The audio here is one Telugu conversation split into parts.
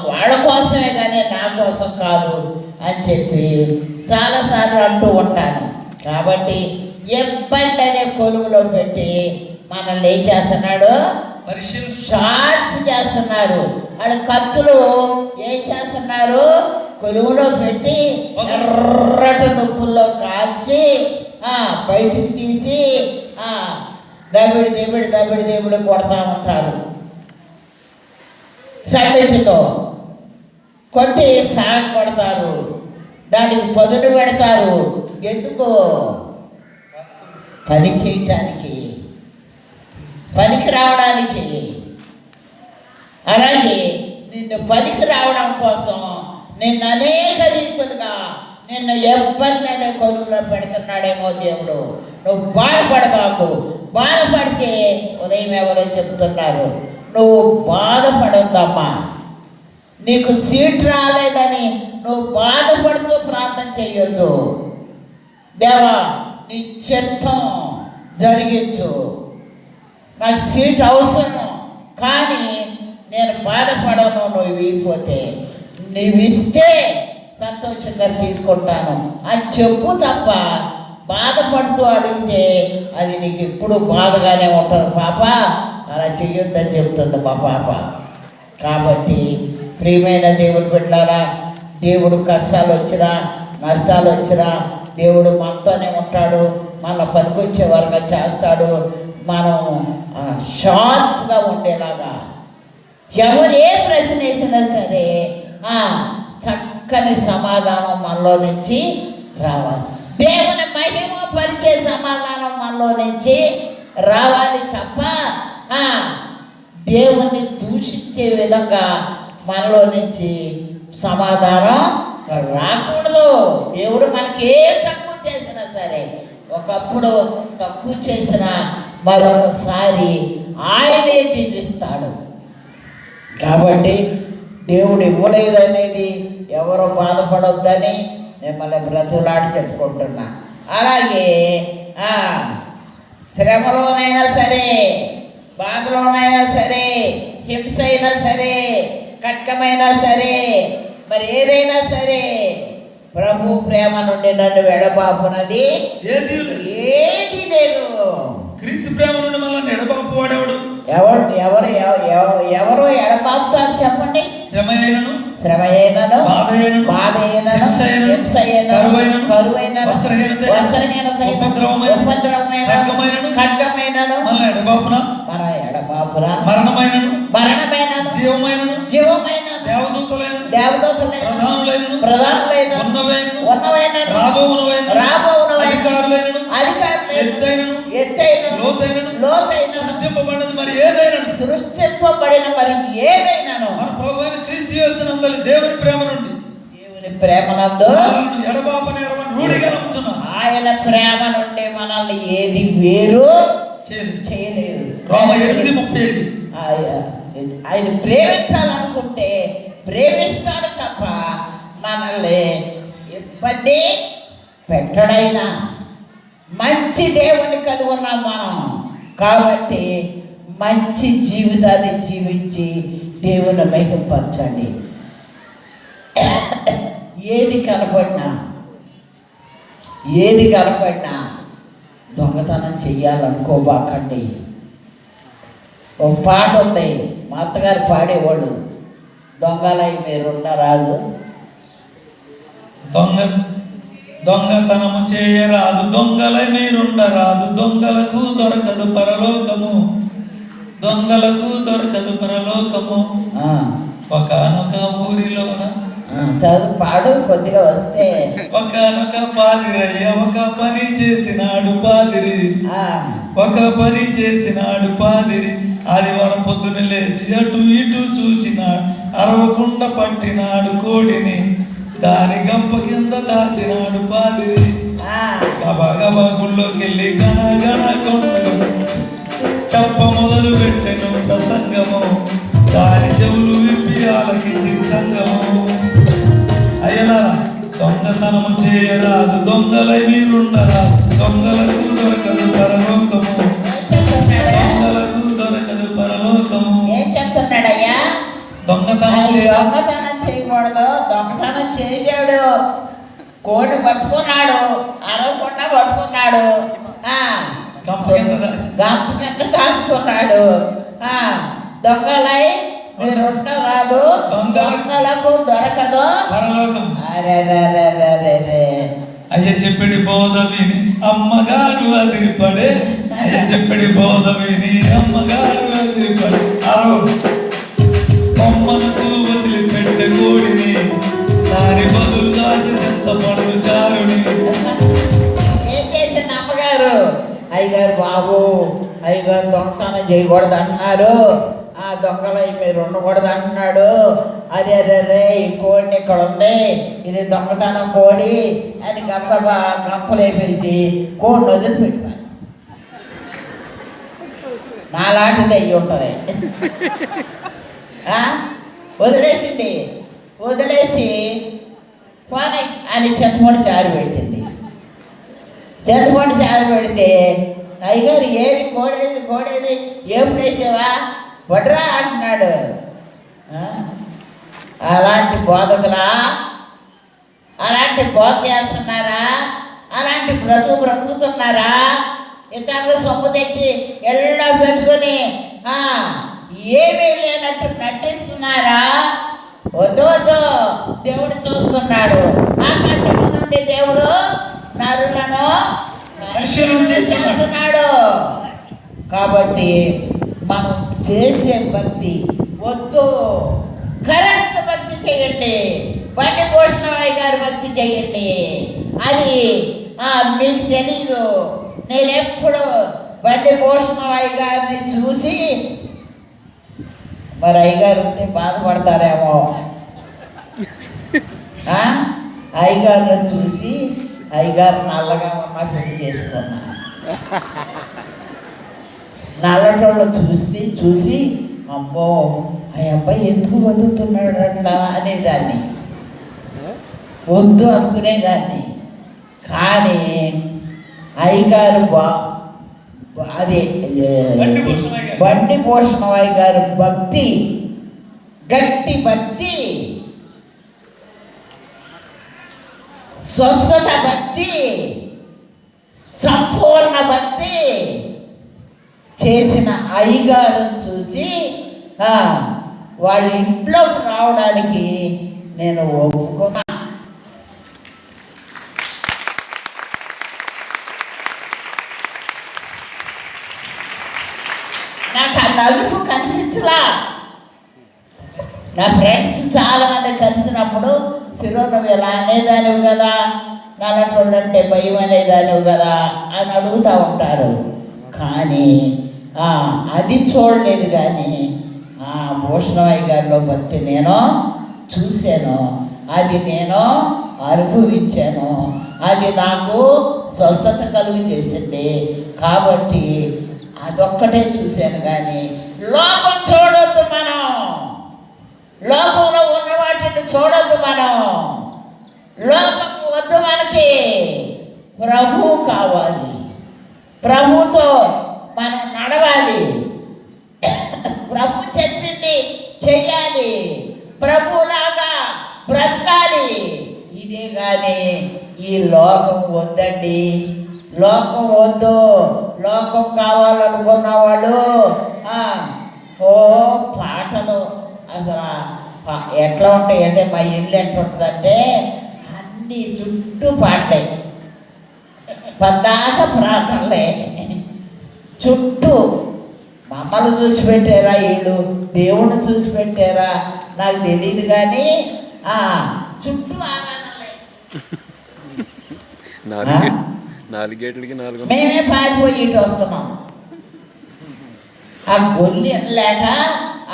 వాళ్ళ కోసమే కానీ నా కోసం కాదు అని చెప్పి చాలాసార్లు అంటూ ఉంటాను. కాబట్టి ఇబ్బంది అనే కొలువులో పెట్టి మనల్ని ఏం చేస్తున్నాడు, షార్ప్ చేస్తున్నారు. వాళ్ళ కత్తులు ఏం చేస్తున్నారు, కొలువులో పెట్టి ఎర్రటి నొప్పుల్లో కాల్చి బయటికి తీసి దబిడి దబిడి దబిడి దబిడి కొడతా ఉంటారు. సమ్మిటితో కొట్టి సాగ కొడతారు, దానికి పొదుడు పెడతారు. ఎందుకు? పని చేయటానికి, పనికి రావడానికి. అలాగే నిన్ను పనికి రావడం కోసం నిన్ను అనేక రీతులుగా నిన్ను ఇబ్బంది అనే కొలువులో పెడుతున్నాడేమో దేవుడు. నువ్వు బాధపడబాకు. బాధపడితే ఉదయం ఎవరో చెబుతున్నారు, నువ్వు బాధపడొద్దమ్మా. నీకు సీట్ రాలేదని నువ్వు బాధపడుతూ ప్రార్థన చేయొద్దు. దేవా నీ చిత్తం జరిగించు, నాకు సీట్ అవసరం, కానీ నేను బాధపడను. నువ్వు ఇవ్వకపోతే, నువ్వు ఇస్తే సంతోషంగా తీసుకుంటాను అని చెప్పు తప్ప బాధపడుతూ అడిగితే అది నీకు ఎప్పుడు బాధగానే ఉంటుంది. పాప అలా చెయ్యొద్దని చెబుతుంది మా పాప. కాబట్టి ప్రియమైన దేవుడు బిడ్డలారా, దేవుడు కష్టాలు వచ్చినా నష్టాలు వచ్చినా దేవుడు మనతోనే ఉంటాడు. మన పనికొచ్చే వరకు చేస్తాడు. మనం షార్ప్గా ఉండేలాగా ఎవరు ఏ ప్రశ్న వేసినా సరే చక్కని సమాధానం మనలో నుంచి రావాలి. దేవుని మహిమ పరిచే సమాధానం మనలో నుంచి రావాలి తప్ప దేవుణ్ణి దూషించే విధంగా మనలో నుంచి సమాధానం రాకూడదు. దేవుడు మనకి ఏ తక్కువ చేసినా సరే, ఒకప్పుడు తక్కువ చేసినా మరొకసారి ఆయనే దీవిస్తాడు. కాబట్టి దేవుడు ఇవ్వలేదు అనేది ఎవరో బాధపడొద్దని మిమ్మల్ని బ్రతులాడి చెప్పుకుంటున్నా. అలాగే శ్రమలోనైనా సరే, బాధలోనైనా సరే, హింస అయినా సరే, కట్కమైనా సరే, మరి ఏదైనా సరే ప్రభు ప్రేమ నుండి నన్ను ఎడబాపునది ఏది లేదు. క్రీస్తు ప్రేమ నుండి మనల్ని ఎడబాపు వాడేవాడు ఎవరు ఎడబాపుతారు చెప్పండి? శ్రమ అయినను, బాధ అయినను, హింస అయినను, కరువైనను, వస్త్రహీనత, ఉపద్రవమైన, ఖడ్గమైనను, మన ఎడబాపున, మరణమైనను, జీవమైనను, దేవదూతలైన, ప్రధానులైన, ఉన్నవైనను, రాబోవునవైనను, అధికారులైన, ఎత్తైనను, లోతైనను, సృష్టింపబడిన మరి ఏదైనాను మన ప్రభువైన క్రీస్తు యేసునందు దేవుని ప్రేమనందు ఎడబాపని రూఢిగా నమ్ముచున్నాం. ఆయన ప్రేమ నుండి మనల్ని ఏది వేరు చేయలేదు. రోమా 8:35. ఆయన ప్రేమించాలనుకుంటే ప్రేమిస్తాడు తప్ప మనల్ని ఇబ్బంది పెట్టడైనా. మంచి దేవుని కలిగి ఉన్నాం మనం. కాబట్టి మంచి జీవితాన్ని జీవించి దేవుని మహిమపరచండి. ఏది కనపడినా దొంగతనం చెయ్యాలనుకోబాకండి. ఒక పాట ఉంది, మా అత్తగారు పాడేవాడు, దొంగలై మీరుండరాదు, దొంగతనము చేయరాదు, దొంగలై మీరుండరాదు, దొంగలకు దొరకదు పరలోకము, దొంగలకు దొరకదు పరలోకము. ఒకనొక ఊరిలోన చదువు పాడు కొద్దిగా వస్తే. ఒకనొక పాదిరయ్య ఒక పని చేసినాడు పాదిరి, ఒక పని చేసినాడు పాదిరి. ఆదివారం పొద్దున లేచి అటు ఇటు చూచినాడు, అరవకుండా పట్టినాడు కోడిని, దాని గంప కింద దాచినాడు పాదిరి. గబా గుళ్ళోకి వెళ్ళి గణ గణ కొండలు చెప్ప మొదలు పెట్టెను ప్రసంగము, దాని చెవులు విప్పి ఆలకించి సంగము. అయ్యలా దొంగతనము చేయరాదు, దొంగలై మీరుండరాదు, దొంగలకు దొరకదు పరలోకము, దొంగలకు దొరకదు పరలోకము. ఏం చెప్తున్నాడయ్యా? దొంగతనం దొంగతనం చేయకూడదు, దొంగతనం చేశాడు, కోడి పట్టుకున్నాడు, అరవకుండా పట్టుకున్నాడు, గంప కింద దాచుకున్నాడు. దొంగలై మీరు ఉండరాదు, దొంగలకు దొరకదు పరలోకం. అరే అయ్య చెప్పడి బోధ విని అమ్మగారు అదిరిపడే, అయ్య చెప్పడి బోధ విని అమ్మగారు అదిరిపడే, బొమ్మను వదిలి పెట్టే కోడిని, దాని బదులు దాసి చింతపండు చారుని. ఏం చేసింది అమ్మగారు? అయ్యగారు బాబు, అయ్యగారు దొంగతనం చేయకూడదు అంటున్నారు, ఆ దొంగలు మీరు ఉండకూడదు అంటున్నాడు. అరే ఈ కోడిని ఇక్కడ ఉంది, ఇది దొంగతనం కోడి అని గబగబా గంపలు వేపేసి కోడిని వదిలిపెట్టి నాలాంటిది అయ్యి ఉంటుంది. వదిలేసింది, వదిలేసి పోనీ అని చింతపండు చారు పెట్టింది. చింతపండు చారు పెడితే అయ్యగారు ఏది కోడేది ఏమిటి వేసావా వడ్రా అంటున్నాడు. అలాంటి బోధకులా, అలాంటి బోధ చేస్తున్నారా, అలాంటి బ్రతుకుతున్నారా? ఇతరులు సొమ్ము తెచ్చి ఎళ్ళలో పెట్టుకొని ఏమీ లేనట్టు నటిస్తున్నారా? వద్దు, దేవుడు చూస్తున్నాడు. ఆకాశం నుండి దేవుడు నరులను చేస్తున్నాడు. కాబట్టి మనం చేసే భక్తి వద్దు, కరెక్ట్ భక్తి చేయండి. బండి భూషణమయ్య గారి భక్తి చేయండి. అది మీకు తెలీదు. నేను ఎప్పుడు బండి భూషణమయ్య గారిని చూసి, మరి అయ్యగారు ఉంటే బాధపడతారేమో, అయ్యగారిని చూసి అయ్యగారు నల్లగా ఉన్నా పెళ్లి చేసుకున్నా, నల్లటోళ్ళు చూసి అమ్మో ఆ అబ్బాయి ఎందుకు బతుకుతున్నాడు అట్లా అనేదాన్ని, వద్దు అనుకునేదాన్ని. కానీ అయ్యగారు అదే బండి భూషణమయ్య గారు భక్తి, గట్టి భక్తి, స్వస్థత భక్తి, సంపూర్ణ భక్తి చేసిన అయ్యగారుని చూసి వాళ్ళ ఇంట్లోకి రావడానికి నేను ఒప్పుకున్నా. నాకు ఆ నలుపు కనిపించలా. నా ఫ్రెండ్స్ చాలామంది కలిసినప్పుడు సిరో నువ్వు ఇలా అనేదానివి కదా, నల్లటోళ్ళు అంటే భయం అనేదానివి కదా అని అడుగుతూ ఉంటారు. కానీ అది చూడలేదు. కానీ భూషణమయ్య గారిలో భక్తి నేను చూశాను, అది నేను అనుభవించాను, అది నాకు స్వస్థత కలుగు చేసింది. కాబట్టి అదొక్కటే చూశాను. కానీ లోకం చూడొద్దు, మనం లోకంలో ఉన్న వాటిని చూడొద్దు, మనం లోకం వద్దు. మనకి ప్రభువు కావాలి, ప్రభుతో మనం నడవాలి, ప్రభు చెప్పింది చెయ్యాలి, ప్రభులాగా బ్రతకాలి. ఇదే కానీ ఈ లోకం వద్దండి, లోకం వద్దు. లోకం కావాలనుకున్న వాళ్ళు పాటలు అసలు ఎట్లా ఉంటాయి అంటే, మా ఇల్లు ఎట్లా ఉంటుందంటే అన్నీ చుట్టూ పాటలే, పద్దాక ప్రార్థనలే, చుట్టూ మమ్మల్ని చూసి పెట్టారా వీళ్ళు, దేవుణ్ణి చూసి పెట్టారా నాకు తెలియదు. కానీ చుట్టూ ఆరాధనలే. మేమే పారిపోయి ఇటు వస్తున్నాం. ఆ గొల్లి లేక,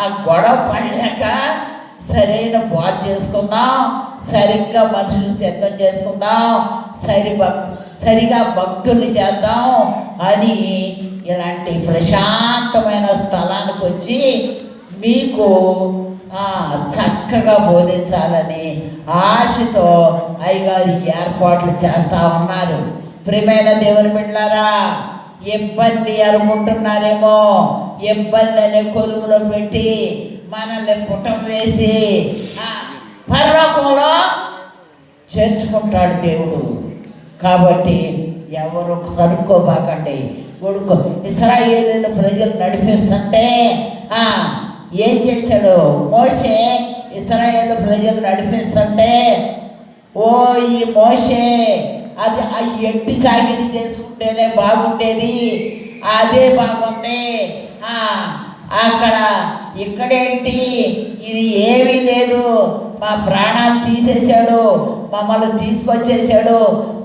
ఆ గొడవ పడలేక సరైన బాధ చేసుకుందాం, సరిగ్గా మనుషులు సిద్ధం చేసుకుందాం, సరిగా భక్తుల్ని చేద్దాం అని ఇలాంటి ప్రశాంతమైన స్థలానికి వచ్చి మీకు చక్కగా బోధించాలని ఆశతో అయ్యగారు ఏర్పాట్లు చేస్తూ ఉన్నారు. ప్రియమైన దేవుని బిడ్డలారా, ఇబ్బంది అనుకుంటున్నారేమో, ఇబ్బంది అనే కొలువులో పెట్టి మనల్ని పుటం వేసి పరలోకంలో చేర్చుకుంటాడు దేవుడు. కాబట్టి ఎవరు కనుక్కోబాకండి. కొడుకు ఇశ్రాయేలీయుల ప్రజలు నడిపిస్తుంటే ఏం చేశాడు మోషే? ఇశ్రాయేలు ప్రజలు నడిపిస్తుంటే ఈ మోషే అది ఆ ఎట్టి సాగిరి చేసుకుంటేనే బాగుండేది, అదే బాగుంది. అక్కడ ఇక్కడేంటి, ఇది ఏమీ లేదు, మా ప్రాణాలు తీసేశాడు, మమ్మల్ని తీసుకొచ్చేసాడు.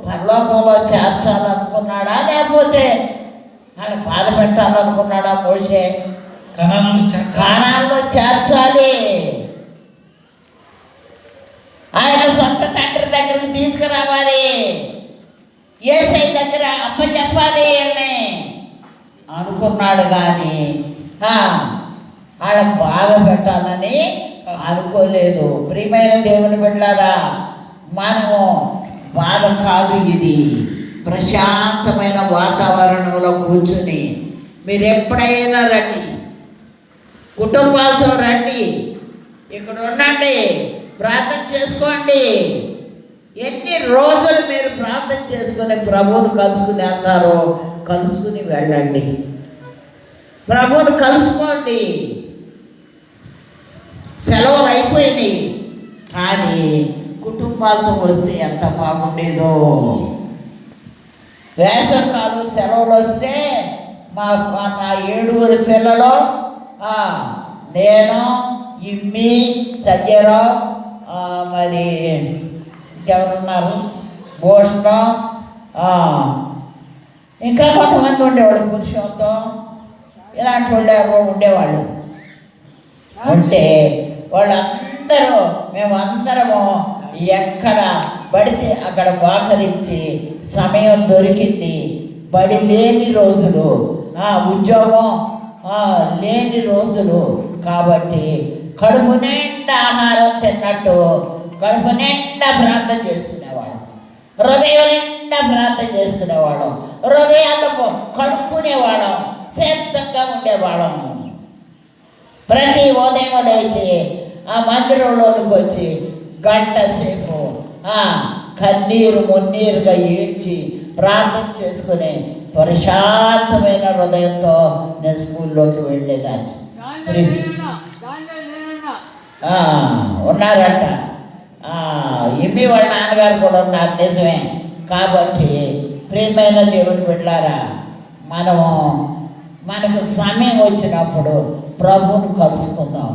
పరలోకంలో చేర్చాలనుకున్నాడా లేకపోతే వాళ్ళని బాధ పెట్టాలనుకున్నాడా మోషే? కనాన్లో చేర్చాలి. ఆయన సొంత తండ్రి దగ్గరికి తీసుకురావాలి, యేసై దగ్గర అప్పచెప్పాలి అని అనుకున్నాడు. కానీ వాళ్ళ బాధ పెట్టాలని అనుకోలేదు. ప్రియమైన దేవుని బిడ్డలారా, మనము బాధ కాదు, ఇది ప్రశాంతమైన వాతావరణంలో కూర్చుని మీరు ఎప్పుడైనా రండి, కుటుంబాలతో రండి, ఇక్కడ ఉండండి, ప్రార్థన చేసుకోండి. ఎన్ని రోజులు మీరు ప్రార్థన చేసుకుని ప్రభువుని కలుసుకుని వెళ్తారో కలుసుకుని వెళ్ళండి, ప్రభువుని కలుసుకోండి. సెలవులు అయిపోయినాయి, కానీ కుటుంబాలతో వస్తే ఎంత బాగుండేదో. వేసవకాలం సెలవులు వస్తే నా 7 పిల్లలు, నేను, ఇమ్మి, సజ్జరావు, మరి ఇంకెవరున్నారు, భూషణం, ఇంకా కొంతమంది ఉండేవాళ్ళు, పురుషోత్తం, ఇలాంటి వాళ్ళు ఎవరో ఉండేవాళ్ళు. ఉంటే వాళ్ళందరూ మేమందరము ఎక్కడ పడితే అక్కడ బాకరించి సమయం దొరికింది. బడి లేని రోజులు, ఉద్యోగం లేని రోజులు, కాబట్టి కడుపు నిండా ఆహారం తిన్నట్టు కడుపు నిండా ప్రార్థన చేసుకునేవాడు, హృదయం నిండా ప్రార్థన చేసుకునేవాడు, హృదయాల్లో కడుక్కునేవాడు, సిద్ధంగా ఉండేవాళ్ళము. ప్రతి ఉదయం లేచి ఆ మందిరంలోనికి వచ్చి గంట సేపు కన్నీరు మున్నీరుగా ఏడ్చి ప్రార్థన చేసుకుని ప్రశాంతమైన హృదయంతో నేను స్కూల్లోకి వెళ్ళేదాన్ని. ఉన్నారంట, ఇమ్మి వాళ్ళ నాన్నగారు కూడా ఉన్నారు, నిజమే. కాబట్టి ప్రియమైన దేవుని బిడ్డలారా, మనకు సమయం వచ్చినప్పుడు ప్రభువును కలుసుకుందాం.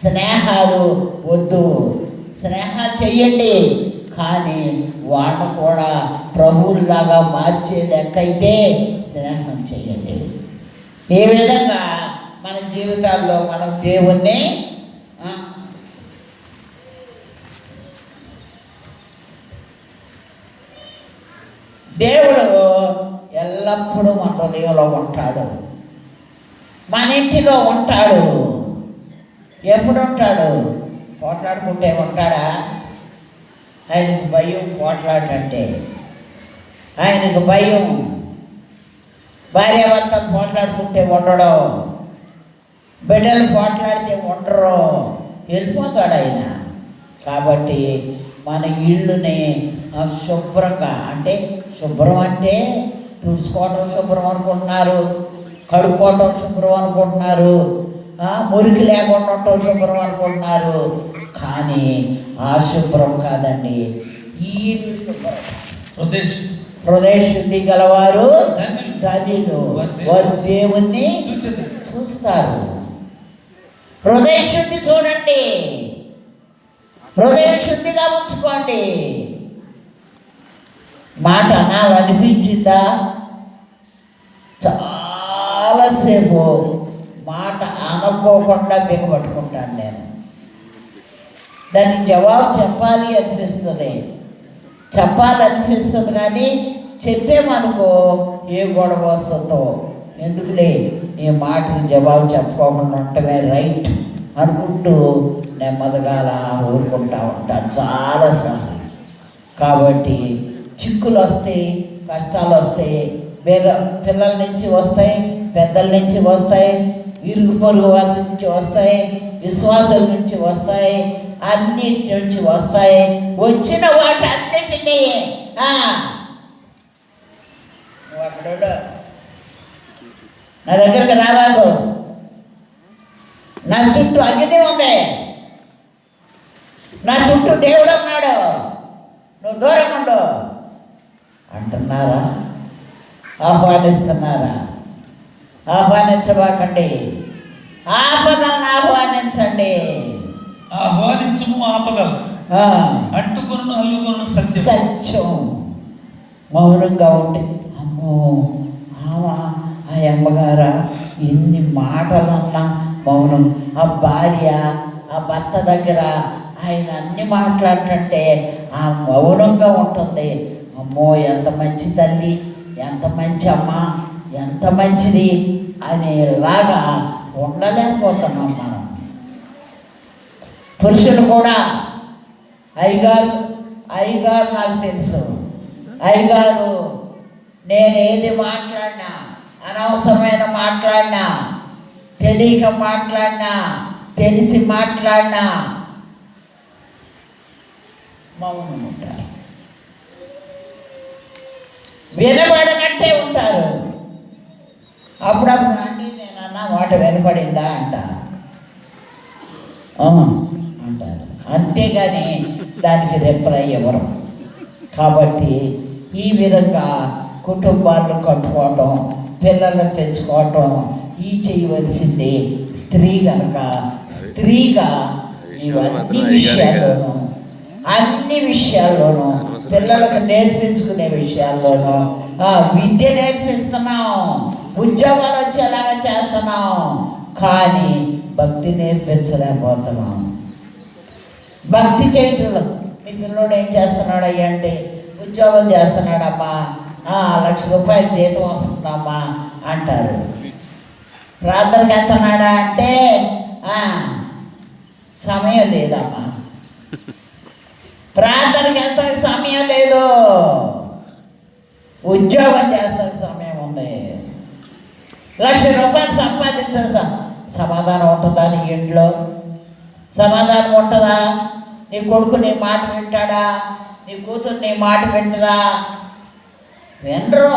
స్నేహాలు వద్దు, స్నేహాలు చెయ్యండి, కానీ వాళ్ళను కూడా ప్రభువులాగా మార్చే లెక్కైతే స్నేహం చెయ్యండి. ఏ విధంగా మన జీవితాల్లో మనం దేవుణ్ణి దేవుడు ఎల్లప్పుడూ మన హృదయంలో ఉంటాడు, మన ఇంటిలో ఉంటాడు. ఎప్పుడు ఉంటాడు? పోట్లాడుకుంటే ఉంటాడా? ఆయనకు భయం పోట్లాడంటే, ఆయనకు భయం. భార్యాభర్తలు పోట్లాడుకుంటే ఉండడం, బిడ్డలు పోట్లాడితే ఉండరు, వెళ్ళిపోతాడు ఆయన. కాబట్టి మన ఇళ్ళుని శుభ్రంగా, అంటే శుభ్రం అంటే తుడుచుకోవడం శుభ్రం అనుకుంటున్నారు, కడుక్కోవటం శుభ్రం అనుకుంటున్నారు, మురికి లేకుండా ఉండటం శుభ్రం అనుకుంటున్నారు. కానీ ఆ శుభ్రం కాదండి, ఈ శుభ్రం. హృదయ శుద్ధి గలవారు ధన్యులు, వారు దేవుణ్ణి చూస్తారు. హృదయ శుద్ధి చూడండి, హృదయ శుద్ధిగా ఉంచుకోండి. మాట అనాలనిపించిందా? చాలాసేపు మాట అనుకోకుండా బిగబట్టుకుంటాను నేను. దానికి జవాబు చెప్పాలి అనిపిస్తుంది, చెప్పాలనిపిస్తుంది, కానీ చెప్పేమనుకో ఏ గొడవ వస్తుందో, ఎందుకులే ఈ మాటకి జవాబు చెప్పుకోకుండా ఉండటమే రైట్ అనుకుంటూ నెమ్మదిగా అలా ఊరుకుంటూ ఉంటాను చాలాసార్లు. కాబట్టి చిక్కులు వస్తాయి, కష్టాలు వస్తాయి, పిల్లల నుంచి వస్తాయి, పెద్దల నుంచి వస్తాయి, ఇరుగు పొరుగు వారి నుంచి వస్తాయి, విశ్వాసాల నుంచి వస్తాయి, అన్నిటి నుంచి వస్తాయి. వచ్చిన వాటన్నిటినీ నువ్వు అక్కడ నా దగ్గరకు రావాకు, నా చుట్టూ అగ్ని ఉంది, నా చుట్టూ దేవుడు ఉన్నాడు, నువ్వు దూరం ఉండు అంటున్నారా? ఆహ్వానిస్తున్నారా? ఆహ్వానించబాకండి, ఆపదలను ఆహ్వానించండి. ఆహ్వానించము ఆపదలు, అంటుకొను అల్లుకొను సత్యం. సత్యం. మౌనంగా ఉంటే అమ్మో ఆమా ఆ అమ్మగారా ఎన్ని మాటలన్నా మౌనం. ఆ భార్య ఆ భర్త దగ్గర ఆయన అన్ని మాట్లాడుతుంటే ఆ మౌనంగా ఉంటుంది. అమ్మో ఎంత మంచి తల్లి, ఎంత మంచి అమ్మ, ఎంత మంచిది అనేలాగా ఉండలేకపోతున్నాం మనం. పురుషులు కూడా అయ్యగారు నాకు తెలుసు, అయ్యగారు నేనేది మాట్లాడినా, అనవసరమైన మాట్లాడినా, తెలియక మాట్లాడినా, తెలిసి మాట్లాడినా మౌనం ఉంటారు, వినబడినట్టే ఉంటారు. అప్పుడప్పుడు అండి నేను అన్న మాట వినపడిందా అంటారు, అంతేగాని దానికి రిప్లై ఇవ్వరు. కాబట్టి ఈ విధంగా కుటుంబాలను కట్టుకోవటం, పిల్లలను పెంచుకోవటం ఈ చేయవలసింది స్త్రీ కనుక స్త్రీగా నీవు అన్ని విషయాల్లోనూ పిల్లలకు నేర్పించుకునే విషయాల్లోనూ విద్య నేర్పిస్తున్నాం, ఉద్యోగాలు వచ్చేలాగా చేస్తున్నాం, కానీ భక్తి నేర్పించలేకపోతున్నాం. భక్తి చేయటంలో మీ పిల్లోడు ఏం చేస్తున్నాడు అయ్యా అంటే ఉద్యోగం చేస్తున్నాడమ్మా, 1,00,000 రూపాయలు జీతం వస్తుందమ్మా అంటారు. ప్రార్థనకి వెళ్తున్నాడా అంటే సమయం లేదమ్మా, ప్రార్థనకి వెళ్తానికి సమయం లేదు, ఉద్యోగం చేస్తానికి సమయం ఉంది. 1,00,000 రూపాయలు సంపాదించే సమాధానం ఉంటుందా నీ ఇంట్లో? సమాధానం ఉంటుందా? నీ కొడుకు నీ మాట వింటాడా? నీ కూతురు నీ మాట వింటుందా? వినరు.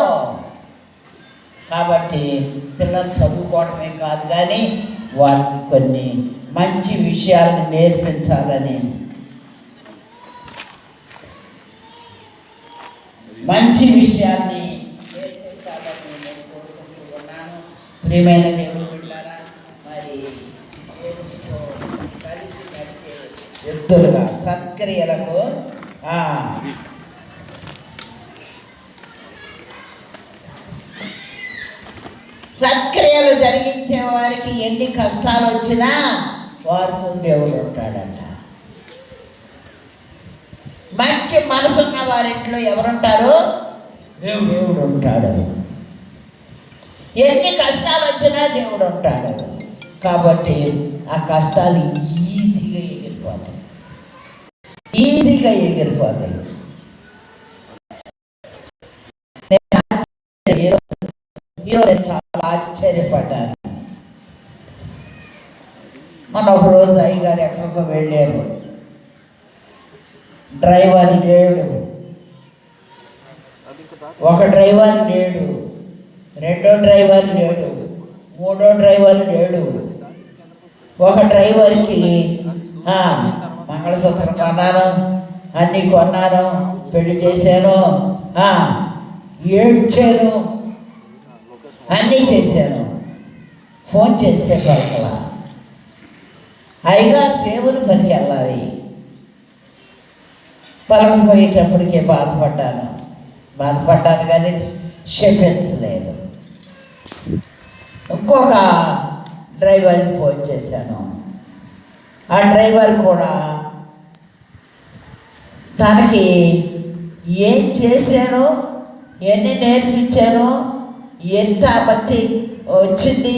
కాబట్టి పిల్లలు చదువుకోవడమే కాదు కానీ వాళ్ళకి కొన్ని మంచి విషయాలను నేర్పించాలని, మంచి విషయాన్ని నేర్పించాలని నేను కోరుకుంటూ ఉన్నాను. ప్రియమైన దేవుని బిడ్డలారా, మరి దేవునితో కలిసి నడిచే వ్యక్తులుగా సత్క్రియలకు సత్క్రియలు జరిగించే వారికి ఎన్ని కష్టాలు వచ్చినా వారితో దేవుడు ఉంటాడంట. మంచి మనసున్న వారింట్లో ఎవరుంటారు? దేవుడు ఉంటాడు. ఎన్ని కష్టాలు వచ్చినా దేవుడు ఉంటాడు. కాబట్టి ఆ కష్టాలు ఈజీగా ఎగిరిపోతాయి. ఈరోజు చాలా ఆశ్చర్యపడ్డాను. మన ఒకరోజు అయ్యగారు ఎక్కడికో వెళ్ళారు, డ్రైవర్ లేడు, ఒక డ్రైవర్ లేడు, రెండో డ్రైవర్ లేడు, మూడో డ్రైవర్ లేడు. ఒక డ్రైవర్కి మంగళసూత్రం కొన్నాను, అన్నీ కొన్నాను, పెళ్లి చేశాను, ఏడ్చాను, అన్నీ చేశాను. ఫోన్ చేస్తే పలకలా. అయ్యగారు దేవుని పనికి వెళ్ళాలి, పలకపోయేటప్పటికే బాధపడ్డాను కానీ క్షమించలేదు. ఇంకొక డ్రైవర్కి ఫోన్ చేశాను. ఆ డ్రైవర్ కూడా తనకి ఏం చేశాను, ఎన్ని నేర్పించాను, ఎంత భక్తి వచ్చింది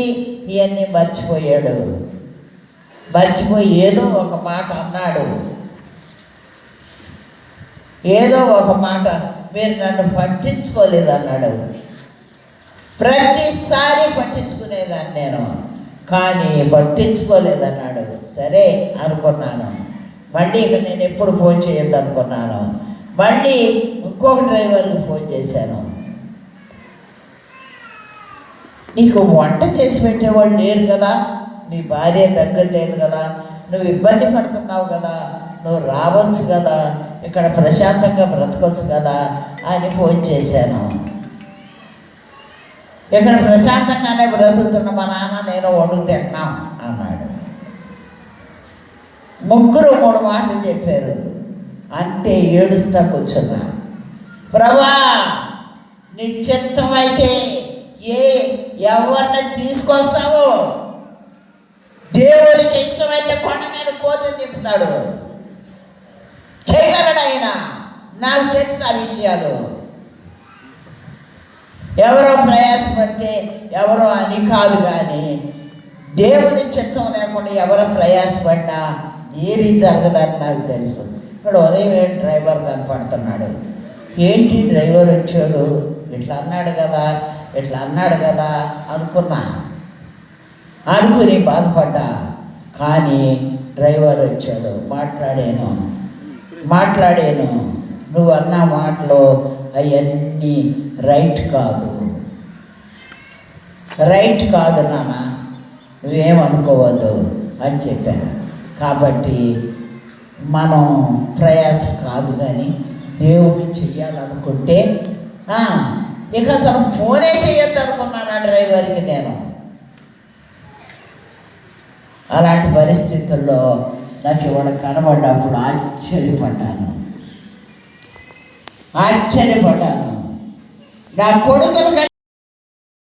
ఇవన్నీ మర్చిపోయాడు. మర్చిపోయి ఏదో ఒక మాట అన్నాడు. ఏదో ఒక మాట, మీరు నన్ను పట్టించుకోలేదు అన్నాడు. ప్రతిసారి పట్టించుకునేదాన్ని నేను, కానీ పట్టించుకోలేదన్నాడు. సరే అనుకున్నాను. మళ్ళీ ఇక నేను ఎప్పుడు ఫోన్ చేయొద్దు అనుకున్నాను. మళ్ళీ ఇంకొక డ్రైవర్కి ఫోన్ చేశాను. నీకు వంట చేసి పెట్టేవాళ్ళు లేరు కదా, నీ భార్య దగ్గర లేదు కదా, నువ్వు ఇబ్బంది పడుతున్నావు కదా, నువ్వు రావచ్చు కదా, ఇక్కడ ప్రశాంతంగా బ్రతకొచ్చు కదా అని ఫోన్ చేశాను. ఇక్కడ ప్రశాంతంగానే బ్రతుకుతున్న మా నాన్న నేను వండుకు తింటున్నాం అన్నాడు. ముగ్గురు 3 మాటలు చెప్పారు. అంతే ఏడుస్తా కూర్చున్నా. ప్రభా నీ చిత్తం అయితే ఎవరిని తీసుకొస్తావో, దేవుడికి ఇష్టమైతే కొండ మీద కోతిని తిప్పుతాడు, చేయగలడు ఆయన. నాకు తెలుసు ఆ విషయాలు. ఎవరో ప్రయాసపడితే ఎవరో అని కాదు, కానీ దేవుని చిత్తం లేకుండా ఎవరో ప్రయాసపడినా ఏది జరగదని నాకు తెలుసు. ఇక్కడ ఉదయం డ్రైవర్ కనపడుతున్నాడు. ఏంటి డ్రైవర్ వచ్చాడు, ఇట్లా అన్నాడు కదా అనుకుని బాధపడ్డా. కానీ డ్రైవర్ వచ్చాడు. మాట్లాడాను. నువ్వు అన్న మాటలు అవన్నీ రైట్ కాదు నాన్న, నువ్వేమనుకోవద్దు అని చెప్పాను. కాబట్టి మనం ప్రయాస కాదు, కానీ దేవుడు చెయ్యాలనుకుంటే ఇక అసలు ఫోనే చేయొద్దు అనుకున్నాను ఆ డ్రైవర్కి నేను. అలాంటి పరిస్థితుల్లో నాకు ఇవాళ కనబడ్డప్పుడు ఆశ్చర్యపడ్డాను. నా కొడుకులు